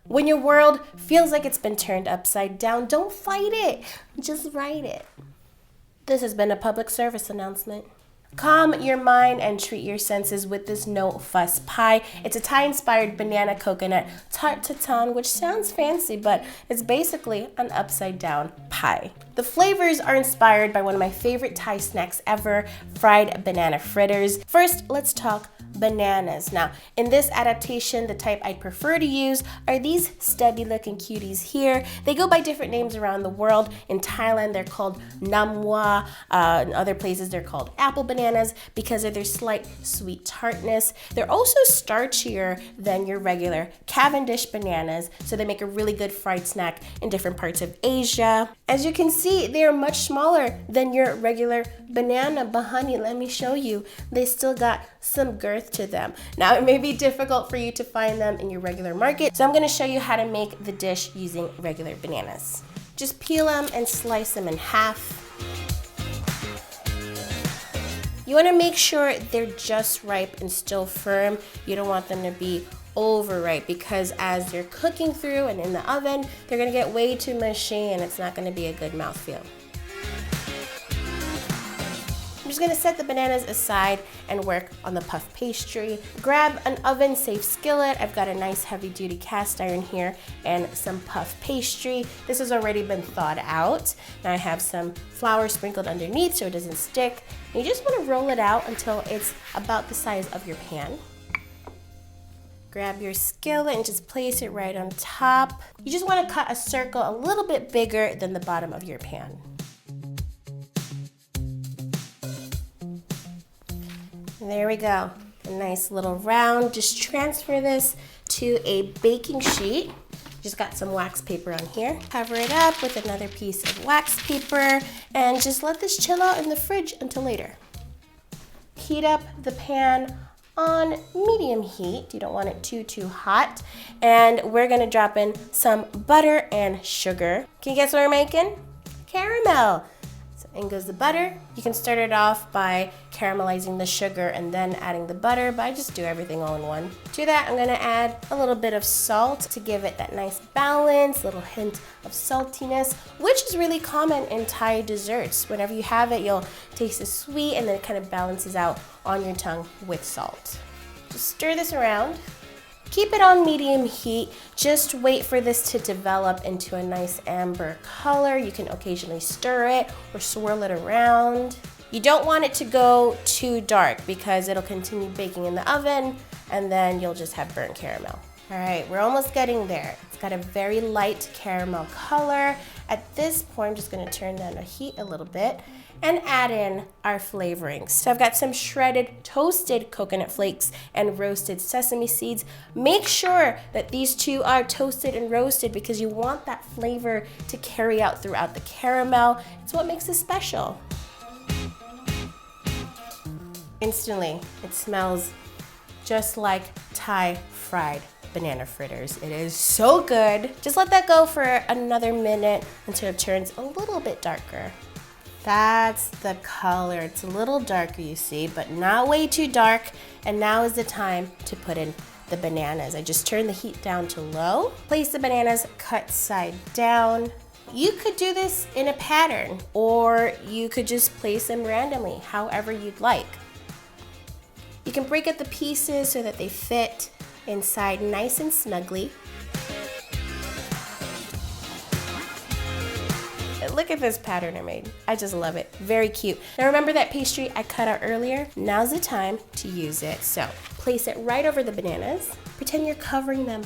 When your world feels like it's been turned upside down, don't fight it. Just write it. This has been a public service announcement. Calm your mind and treat your senses with this no-fuss pie. It's a Thai-inspired banana coconut tarte tatin, which sounds fancy, but it's basically an upside-down pie. The flavors are inspired by one of my favorite Thai snacks ever, fried banana fritters. First, let's talk bananas. Now, in this adaptation, the type I'd prefer to use are these stubby looking cuties here. They go by different names around the world. In Thailand, they're called namwa. In other places, they're called apple bananas because of their slight sweet tartness. They're also starchier than your regular Cavendish bananas, so they make a really good fried snack in different parts of Asia. As you can see, they are much smaller than your regular banana, but honey, let me show you. They still got some girth to them. Now, it may be difficult for you to find them in your regular market, so I'm gonna show you how to make the dish using regular bananas. Just peel them and slice them in half. You wanna make sure they're just ripe and still firm. You don't want them to be overripe because as they're cooking through and in the oven, they're gonna get way too mushy and it's not gonna be a good mouthfeel. I'm just gonna set the bananas aside and work on the puff pastry. Grab an oven-safe skillet. I've got a nice heavy-duty cast iron here and some puff pastry. This has already been thawed out. Now I have some flour sprinkled underneath so it doesn't stick. And you just wanna roll it out until it's about the size of your pan. Grab your skillet and just place it right on top. You just wanna cut a circle a little bit bigger than the bottom of your pan. There we go, a nice little round. Just transfer this to a baking sheet. Just got some wax paper on here. Cover it up with another piece of wax paper and just let this chill out in the fridge until later. Heat up the pan on medium heat. You don't want it too hot. And we're gonna drop in some butter and sugar. Can you guess what we're making? Caramel. So in goes the butter. You can start it off by caramelizing the sugar and then adding the butter, but I just do everything all in one. To that, I'm gonna add a little bit of salt to give it that nice balance, little hint of saltiness, which is really common in Thai desserts. Whenever you have it, you'll taste the sweet and then it kind of balances out on your tongue with salt. Just stir this around. Keep it on medium heat. Just wait for this to develop into a nice amber color. You can occasionally stir it or swirl it around. You don't want it to go too dark because it'll continue baking in the oven and then you'll just have burnt caramel. All right, we're almost getting there. It's got a very light caramel color. At this point, I'm just gonna turn down the heat a little bit and add in our flavorings. So I've got some shredded toasted coconut flakes and roasted sesame seeds. Make sure that these two are toasted and roasted because you want that flavor to carry out throughout the caramel. It's what makes it special. Instantly, it smells just like Thai fried banana fritters. It is so good. Just let that go for another minute until it turns a little bit darker. That's the color. It's a little darker, you see, but not way too dark. And now is the time to put in the bananas. I just turned the heat down to low. Place the bananas cut side down. You could do this in a pattern, or you could just place them randomly, however you'd like. You can break up the pieces so that they fit inside nice and snugly. Look at this pattern I made. I just love it. Very cute. Now remember that pastry I cut out earlier? Now's the time to use it. So place it right over the bananas. Pretend you're covering them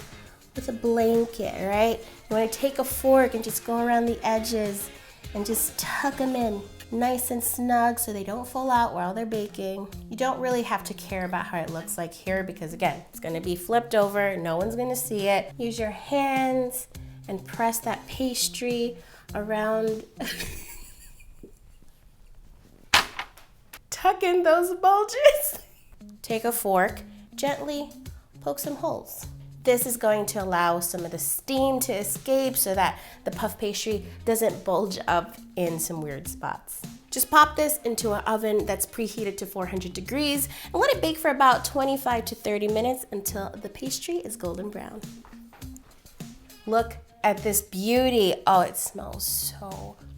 with a blanket, right? You want to take a fork and just go around the edges and just tuck them in nice and snug so they don't fall out while they're baking. You don't really have to care about how it looks like here because again, it's gonna be flipped over. No one's gonna see it. Use your hands and press that pastry around. Tuck in those bulges. Take a fork, gently poke some holes. This is going to allow some of the steam to escape so that the puff pastry doesn't bulge up in some weird spots. Just pop this into an oven that's preheated to 400 degrees and let it bake for about 25 to 30 minutes until the pastry is golden brown. Look at this beauty. Oh, it smells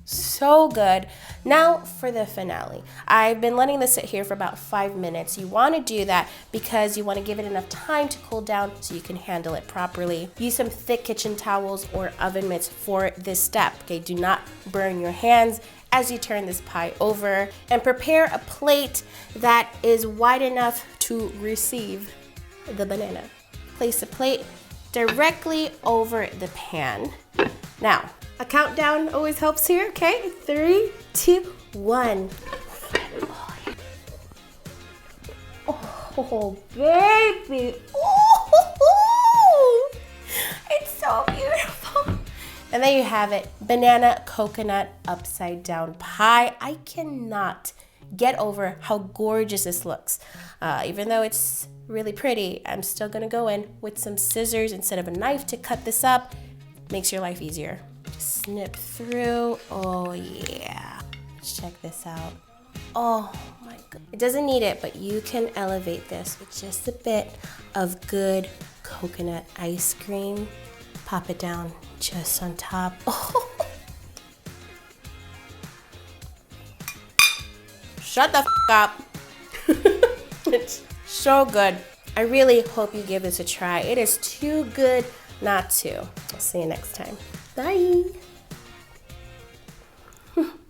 so good. Now for the finale. I've been letting this sit here for about 5 minutes. You want to do that because you want to give it enough time to cool down so you can handle it properly. Use some thick kitchen towels or oven mitts for this step. Okay, do not burn your hands as you turn this pie over, and prepare a plate that is wide enough to receive the banana. Place the plate directly over the pan. Now, a countdown always helps here, okay? 3, 2, 1. Oh, baby. Oh, it's so beautiful. And there you have it, banana coconut upside down pie. I cannot get over how gorgeous this looks. Even though it's really pretty, I'm still gonna go in with some scissors instead of a knife to cut this up. Makes your life easier. Just snip through. Oh yeah. Let's check this out. Oh my god. It doesn't need it, but you can elevate this with just a bit of good coconut ice cream. Pop it down just on top. Oh. Shut the f up. It's so good. I really hope you give this a try. It is too good not to. I'll see you next time. Bye.